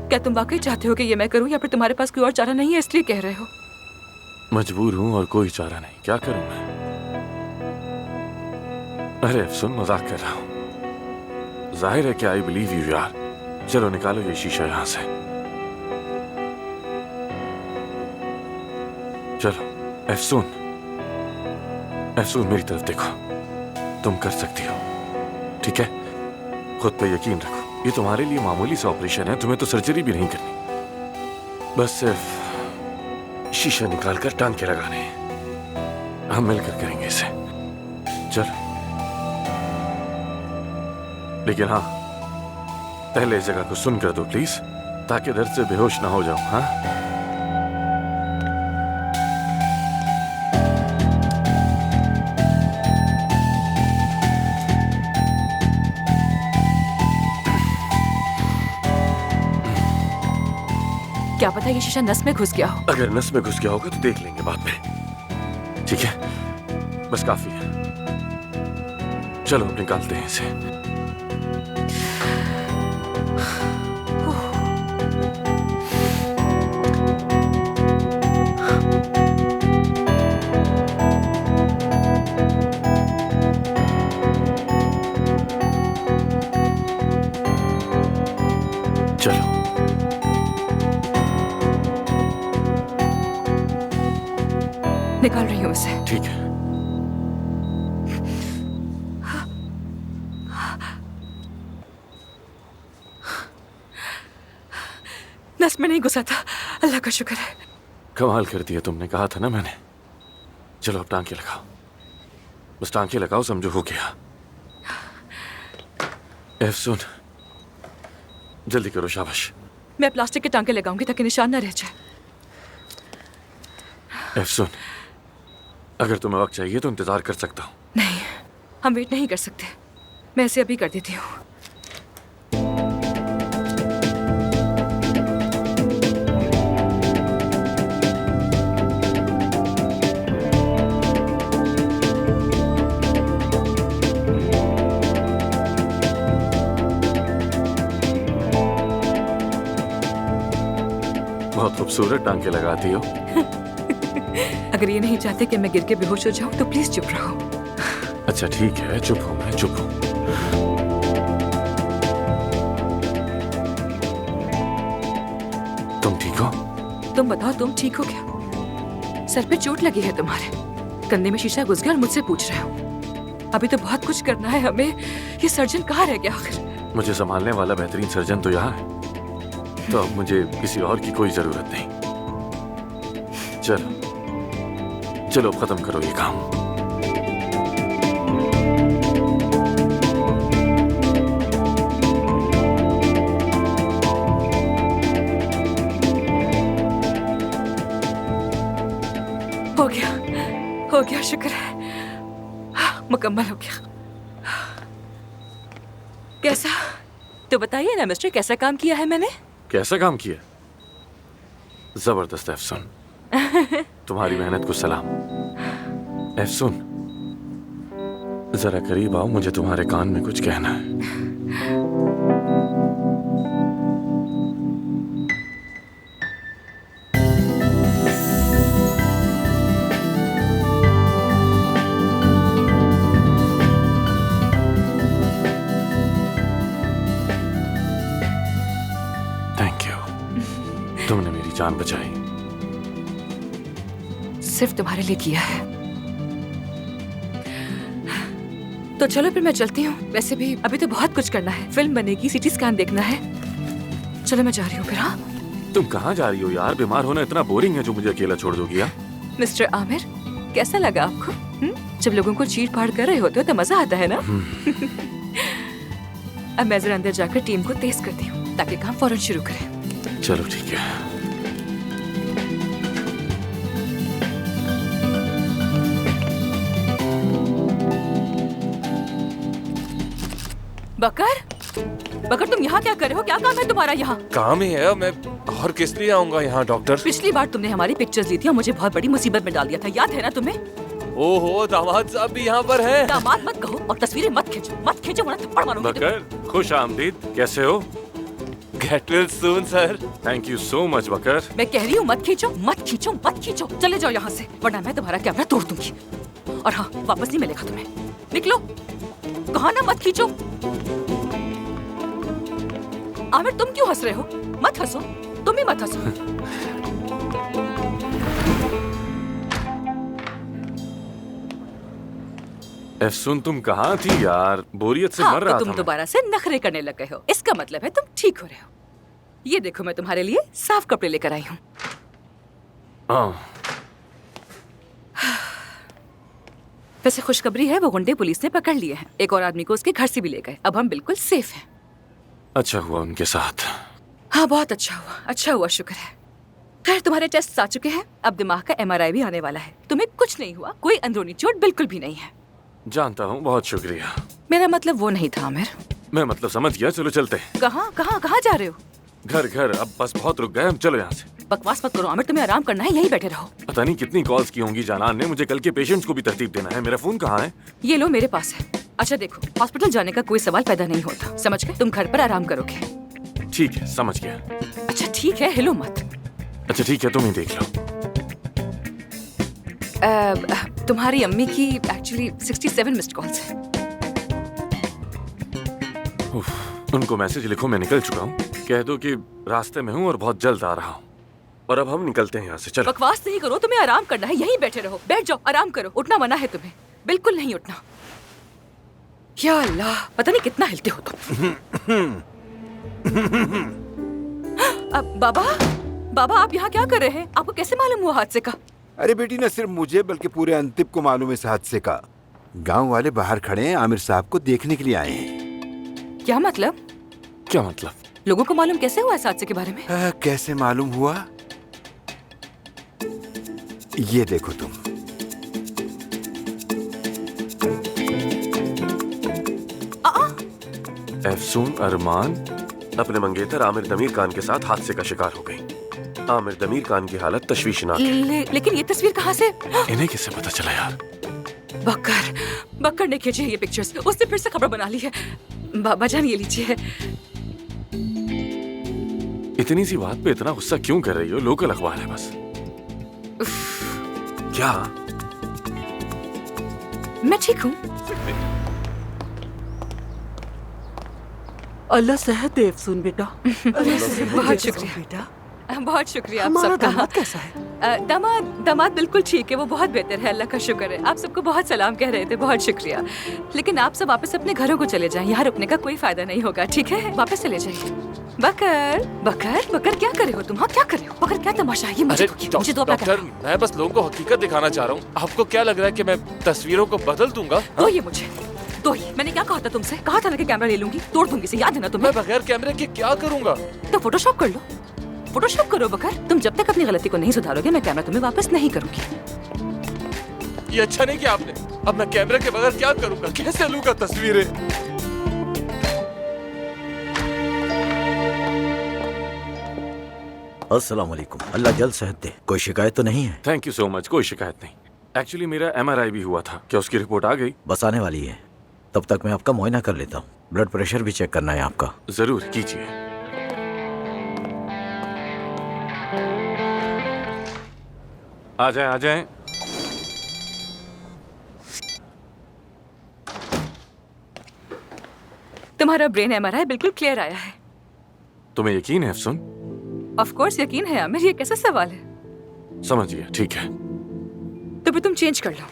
क्या तुम वाकई चाहते हो कि ये मैं करूं या फिर तुम्हारे पास कोई और चारा नहीं है इसलिए कह रहे हो? मजबूर हूं और कोई चारा नहीं, क्या करूं मैं? अरे सुन, मजाक कर रहा हूं। जाहिर है कि आई बिलीव यू यार। चलो निकालो ये शीशा यहां से। चलो एफसून, एफसून मेरी तरफ देखो, तुम कर सकती हो, ठीक है? खुद पे यकीन रखो। ये तुम्हारे लिए मामूली सा ऑपरेशन है, तुम्हें तो सर्जरी भी नहीं करनी, बस सिर्फ शीशा निकाल कर टांके लगाने हैं। हम मिलकर करेंगे इसे। चलो, लेकिन हाँ, पहले इस जगह को सुन कर दो प्लीज, ताकि दर्द से बेहोश ना हो जाऊं। हाँ, क्या पता ये शीशा नस में घुस गया हो। अगर नस में घुस गया होगा तो देख लेंगे बाद में, ठीक है? बस काफी है। चलो अब निकालते हैं इसे। चलो, निकाल रही हूँ इसे। ठीक है। नस में नहीं घुसा था, अल्लाह का शुक्र है। कमाल कर दिया तुमने, कहा था ना मैंने। चलो अब टांके लगाओ, बस टांके लगाओ, समझो हो गया। एफसून, जल्दी करो, शाबाश। मैं प्लास्टिक के टांके लगाऊंगी ताकि निशान न रह जाए। एफसून, अगर तुम्हें वक्त चाहिए तो इंतजार कर सकता हूँ। नहीं, हम वेट नहीं कर सकते। मैं इसे अभी कर देती हूँ। बहुत खूबसूरत टांके लगाती हो। अगर ये नहीं चाहते कि मैं गिर के बेहोश हो जाऊं तो प्लीज चुप रहो। अच्छा ठीक है, चुप हूं मैं, चुप हूं। तुम ठीक हो? तुम बताओ, तुम ठीक हो क्या? सर पे चोट लगी है तुम्हारे, कंधे में शीशा घुस गया और मुझसे पूछ रहे हो। अभी तो बहुत कुछ करना है हमें। ये सर्जन कहाँ रह गया आखिर? मुझे संभालने वाला बेहतरीन सर्जन तो यहाँ है, तो अब मुझे किसी और की कोई जरूरत नहीं। चलो चलो, अब खत्म करो ये काम। हो गया, शुक्र है, मुकम्मल हो गया। कैसा, तो बताइए ना मिस्टर, कैसा काम किया है मैंने? कैसा काम किया? जबरदस्त एफसून, तुम्हारी मेहनत को सलाम। एफसून, जरा करीब आओ, मुझे तुम्हारे कान में कुछ कहना है। थैंक यू, तुमने मेरी जान बचाई। सिर्फ तुम्हारे लिए किया है। तो चलो फिर मैं चलती हूँ। वैसे भी अभी तो बहुत कुछ करना है, फिल्म बनेगी, सीटी स्कैन देखना है। चलो मैं जा रही हूँ फिर। हाँ, तुम कहाँ जा रही हो यार? बीमार होना इतना बोरिंग है जो मुझे अकेला छोड़ दोगी? यार मिस्टर आमिर, कैसा लगा आपको? जब लोगों को चीर फाड़ कर रहे होते हो तो मजा आता है ना? अब मैं जरा अंदर जाकर टीम को तेज करती हूँ ताकि काम फौरन शुरू करें। चलो ठीक है। बकर, बकर तुम यहाँ क्या कर रहे हो? क्या काम है तुम्हारा यहाँ? काम ही है, मैं और किस लिए आऊंगा यहाँ डॉक्टर? पिछली बार तुमने हमारी पिक्चर्स ली थी और मुझे बहुत बड़ी मुसीबत में डाल दिया था, याद है ना तुम्हें? ओहो, दामाद साहब भी यहाँ पर हैं। दामाद मत कहो और तस्वीरें मत खींचो, वरना थप्पड़ मारूंगी। बकर, खुश आमदीद, कैसे हो? Get well soon sir. Thank you so much Bakar. मैं कह रही हूँ मत खींचो, मत खींचो, मत खींचो। चले जाओ यहाँ से, वरना मैं तुम्हारा कैमरा तोड़ दूंगी। और हाँ, वापस नहीं मिलेगा तुम्हें। निकलो। कहा ना मत खींचो। आमिर तुम क्यों हंस रहे हो? मत हंसो, तुम ही मत हंसो। एफसून तुम कहाँ थी यार? बोरियत से हाँ, मर रहा तो तुम था दोबारा से नखरे करने लग गए हो। इसका मतलब है तुम ठीक हो रहे हो। ये देखो, मैं तुम्हारे लिए साफ कपड़े लेकर आई हूँ। मैं। हाँ। वैसे खुशखबरी है, वो गुंडे पुलिस ने पकड़ लिए हैं। एक और आदमी को उसके घर से भी ले गए। अब हम बिल्कुल सेफ हैं। अच्छा हुआ उनके साथ। हाँ, बहुत अच्छा हुआ, अच्छा हुआ, शुक्र है। खैर, तुम्हारे टेस्ट आ चुके हैं। अब दिमाग का MRI भी आने वाला है। तुम्हें कुछ नहीं हुआ, कोई अंदरूनी चोट बिल्कुल भी नहीं है। जानता हूँ, बहुत शुक्रिया। मेरा मतलब वो नहीं था आमिर। मैं मतलब समझ गया। चलो चलते हैं। कहाँ कहाँ कहाँ जा रहे हो? घर। अब बस बहुत रुक गए हम, चलो यहाँ से। बकवास मत करो आमिर, तुम्हें आराम करना है, यहीं बैठे रहो। पता नहीं कितनी कॉल्स की होंगी जानान ने। मुझे कल के पेशेंट्स को भी तरतीब देना है। मेरा फोन कहाँ है? ये लो, मेरे पास है। अच्छा देखो, हॉस्पिटल जाने का कोई सवाल पैदा नहीं होता, समझ गए? तुम घर पर आराम करोगे। ठीक है, समझ गया। अच्छा ठीक है, हिलो मत। अच्छा ठीक है, तुम ही देख लो। तुम्हारी अम्मी की एक्चुअली 67 मिस्ड कॉल्स हैं। उनको मैसेज लिखो, मैं निकल चुका हूँ। कह दो कि रास्ते में हूँ और बहुत जल्द आ रहा हूँ। और अब हम निकलते हैं यहाँ से, चलो। बकवास नहीं करो, तुम्हें आराम करना है, यहीं बैठे रहो। बैठ जाओ, आराम करो। उठना मना है तुम्हें, बिल्कुल नहीं उठना। या अल्लाह, पता नहीं कितना हिलते हो तुम। अब बाबा आप यहाँ क्या कर रहे हैं? आपको कैसे मालूम हुआ हादसे का? अरे बेटी, न सिर्फ मुझे बल्कि पूरे अंतिब को मालूम है इस हादसे का। गांव वाले बाहर खड़े हैं, आमिर साहब को देखने के लिए आए हैं। क्या मतलब? क्या मतलब? लोगों को मालूम कैसे हुआ इस हादसे के बारे में? कैसे मालूम हुआ? ये देखो तुम। एफसून अरमान अपने मंगेतर आमिर दमीर खान के साथ हादसे का शिकार हो गई। आमिर दमीर खान की हालत तशवीशनाक है। लेकिन ये तस्वीर कहाँ से? इन्हें कैसे पता चला यार? बकर ने खींची है ये पिक्चर्स। उसने फिर से खबर बना ली है। बाबा जान ये लीजिए। इतनी सी बात पे इतना गुस्सा क्यों कर रही हो? लोकल अखबार है बस। क्या? मैं ठीक हूँ। अल्लाह सेहत दे अफसून बेटा। बहुत शुक्रिया बेटा। बहुत शुक्रिया आप हमारा सबका। दामाद कैसा है? दामाद बिल्कुल ठीक है, वो बहुत बेहतर है, अल्लाह का शुक्र है। आप सबको बहुत सलाम कह रहे थे, बहुत शुक्रिया। लेकिन आप सब वापस अपने घरों को चले जाएं, यहाँ रुकने का कोई फायदा नहीं होगा, ठीक है? वापस चले जाइए। बकर क्या कर रहे हो तुम? हाँ क्या कर रहे हो? बकर क्या तमाशा है ये? मुझे तो अपना डॉक्टर, मैं बस लोगों को हकीकत दिखाना चाह रहा हूँ। आपको क्या लग रहा है कि मैं तस्वीरों को बदल दूंगा? तो ये मुझे तो ही मैंने क्या कहा था तुमसे? कहा था ना कि कैमरा ले लूंगी, तोड़ दूंगी इसे, याद है ना तुम्हें? मैं बगैर कैमरे के क्या करूंगा? तो फोटोशॉप कर लो, फोटोशॉप करो बकर। तुम जब तक अपनी गलती को नहीं सुधारोगे, मैं कैमरा तुम्हें वापस नहीं करूंगी। ये अच्छा नहीं किया आपने। अब मैं कैमरे के बगैर क्या करूंगा? कैसे लूंगा तस्वीरें? अस्सलाम वालेकुम। अल्लाह जल्द सेहत दे। कोई शिकायत तो नहीं है? Thank you so much. कोई शिकायत नहीं। एक्चुअली मेरा MRI भी हुआ था। क्या उसकी रिपोर्ट आ गई? बस आने वाली है, तब तक मैं आपका मुआयना कर लेता हूँ। ब्लड प्रेशर भी चेक करना है आपका। जरूर कीजिए। आ जाएं, आ जाएं। तुम्हारा ब्रेन MRI बिल्कुल क्लियर आया है। तुम्हें यकीन है अफसून? ऑफ कोर्स यकीन है आमिर, ये कैसा सवाल है? समझ गया, ठीक है। तो फिर तुम चेंज कर लो।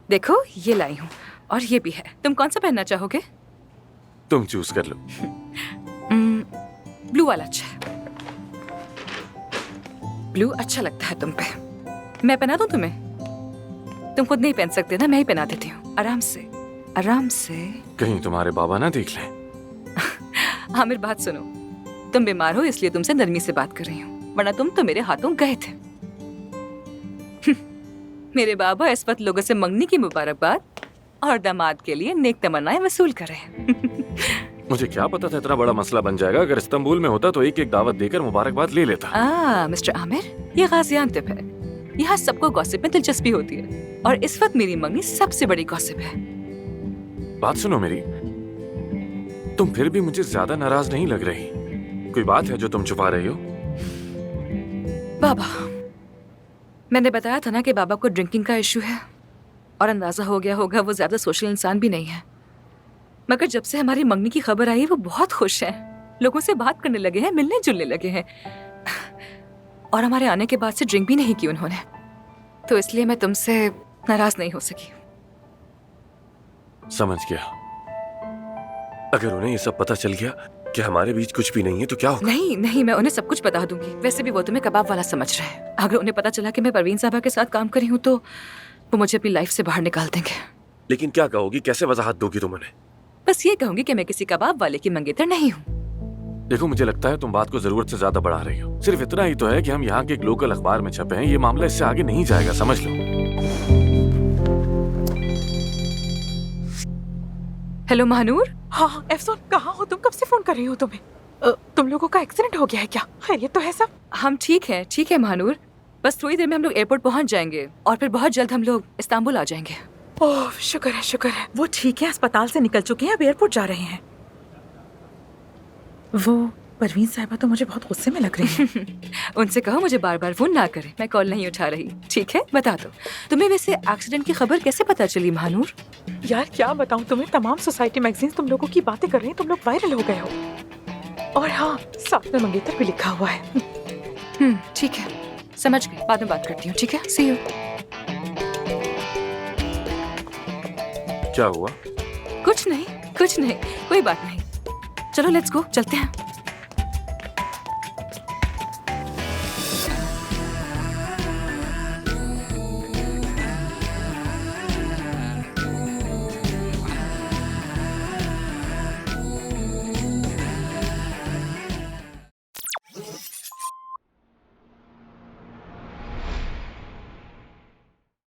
देखो ये लाई हूँ और ये भी है। तुम कौन सा पहनना चाहोगे? तुम चूज कर लो। ब्लू वाला अच्छा है। ब्लू अच्छा लगता है तुम पे। मैं पहना दूं तुम्हें? तुम खुद नहीं पहन सकते ना, मैं ही पहना देती हूँ। आराम से, आराम से। कहीं तुम्हारे बाबा ना देख लें। आमिर बात सुनो, तुम बीमार हो इसलिए तुमसे नरमी से बात कर रही हूँ, वरना तुम तो मेरे हाथों गए थे। मेरे बाबा इस वक्त लोगों से मंगनी की मुबारकबाद और दामाद के लिए नेक तमन्नाएं वसूल कर रहे हैं। मुझे क्या पता था इतना बड़ा मसला बन जाएगा। अगर इस्तांबुल में होता तो एक एक दावत देकर मुबारकबाद ले लेता। मिस्टर आमिर, ये गाजियानतिब है। यहाँ सबको गॉसिप में दिलचस्पी होती है और इस वक्त मेरी मंगनी सबसे बड़ी गॉसिप है। बात सुनो मेरी। तुम फिर भी मुझे ज्यादा नाराज नहीं लग रही। कोई बात है जो तुम छुपा रही हो? बाबा, मैंने बताया था ना कि बाबा को ड्रिंकिंग का इशू है और अंदाजा हो गया होगा वो ज्यादा सोशल इंसान भी नहीं है। मगर जब से हमारी मंगनी की खबर आई वो बहुत खुश हैं, लोगों से बात करने लगे हैं, मिलने जुलने लगे हैं। और हमारे आने के बाद से ड्रिंक भी नहीं की उन्होंने, तो इसलिए मैं तुमसे नाराज नहीं हो सकी। समझ गया। अगर उन्हें ये सब पता चल गया कि हमारे बीच कुछ भी नहीं है तो क्या होगा? नहीं नहीं, मैं उन्हें सब कुछ बता दूंगी। वैसे भी वो तुम्हें कबाब वाला समझ रहे हैं। अगर उन्हें पता चला कि मैं परवीन साहबा के साथ काम कर रही हूँ तो वो मुझे अपनी लाइफ से बाहर निकाल देंगे। लेकिन क्या कहोगी, कैसे वजाहत दोगी तुम उन्हें? बस ये कहूंगी कि मैं किसी कबाब वाले की मंगेतर नहीं हूँ। देखो, मुझे लगता है तुम बात को जरूरत से ज्यादा बढ़ा रही हो। सिर्फ इतना ही तो है कि हम यहाँ के एक लोकल अखबार में छपे हैं। ये मामला इससे आगे नहीं जाएगा, समझ लो। हेलो महानूर। हाँ एफसून, कहाँ हो तुम? कब से फोन कर रही हो तुम्हें? तुम लोगों का एक्सीडेंट हो गया है क्या? खैरियत तो है सब? हम ठीक है महानूर। बस थोड़ी देर में हम लोग एयरपोर्ट पहुंच जाएंगे और फिर बहुत जल्द हम लोग इस्तांबुल आ जाएंगे। ओह शुक्र है शुक्र है। वो ठीक है, अस्पताल से निकल चुके हैं, अब एयरपोर्ट जा रहे हैं। वो परवीन साहिबा तो मुझे बहुत गुस्से में लग रही हैं। उनसे कहो मुझे बार बार फोन ना करें, मैं कॉल नहीं उठा रही। ठीक है, बता दो तुम्हें वैसे एक्सीडेंट की खबर कैसे पता चली महानूर? यार क्या बताऊं तुम्हें, तमाम सोसाइटी मैगजीन्स तुम लोगों की बातें कर रही हैं, तुम लोग वायरल हो गए हो। और हाँ, साथ में मंगेतर भी लिखा हुआ है। ठीक है, समझ गई। बाद में बात करती हूँ, ठीक है? सी यू। क्या हुआ? कुछ नहीं, कोई बात नहीं। चलो लेट्स गो, चलते हैं।